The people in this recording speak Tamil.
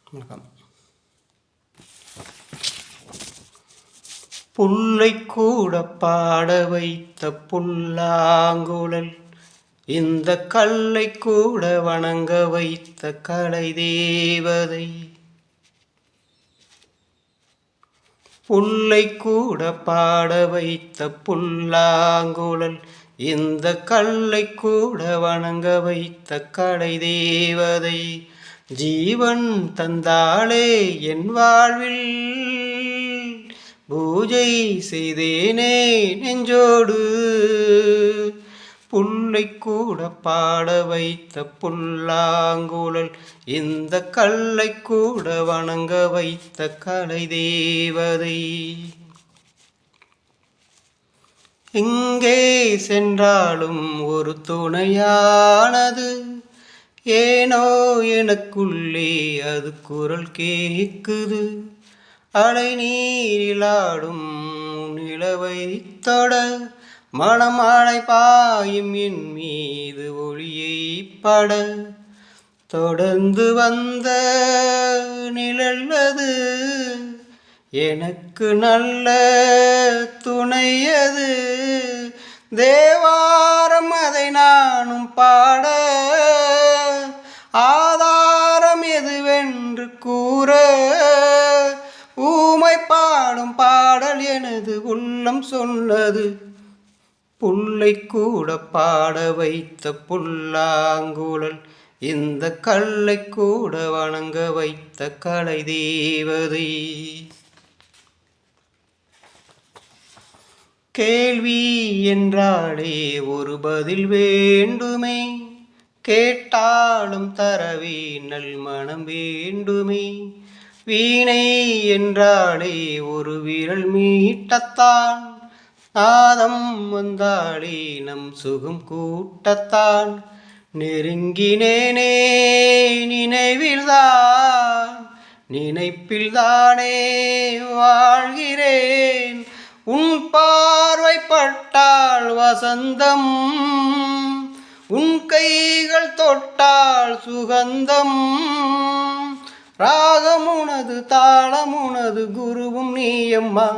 வணக்கம். புல்லை கூட பாட வைத்த புல்லாங்குழல், இந்த கல்லை கூட வணங்க வைத்த கலை தேவதை. புல்லை கூட பாட வைத்த புல்லாங்குழல், இந்த கல்லை கூட வணங்க வைத்த கலை தேவதை. ஜீவன் தந்தாளே என் வாழ்வில், பூஜை செய்தேனே நெஞ்சோடு. புல்லை கூட பாட வைத்த புல்லாங்குழல், இந்த கல்லை கூட வணங்க வைத்த கலை தேவதை. எங்கே சென்றாலும் ஒரு துணையானது, ஏனோ எனக்குள்ளே அது குரல் கேக்குது. அலை நீரிலாடும் நிலவை தொட, மணமழை பாயும் என் மீது ஒளியை பட, தொடர்ந்து வந்த நிழல்லது, எனக்கு நல்ல துணையது. தேவாரம் அதை நானும் பாட, ஆதாரம் எதுவென்று கூற, ஊமை பாடும் பாடல் எனது உள்ளம் சொன்னது. புல்லை கூட பாட வைத்த புல்லாங்குழல், இந்த கல்லை கூட வணங்க வைத்த கலை தேவதை. கேள்வி என்றாலே ஒரு பதில் வேண்டுமே, கேட்டாலும் தரவே நல் மனம் வேண்டுமே. வீணை என்றாலே ஒரு விரல் மீட்டத்தான், நாதம் வந்தாலே நம் சுகம் கூட்டத்தான். நெருங்கினேனே நினைவில்தான், நினைப்பில்தானே வாழ்கிறேன். உன் பார்வை பட்டால் வசந்தம், உன் கைகள் தொட்டால் சுகந்தம். ராகமுனது தாளமுனது குருவும் நீயம்மா.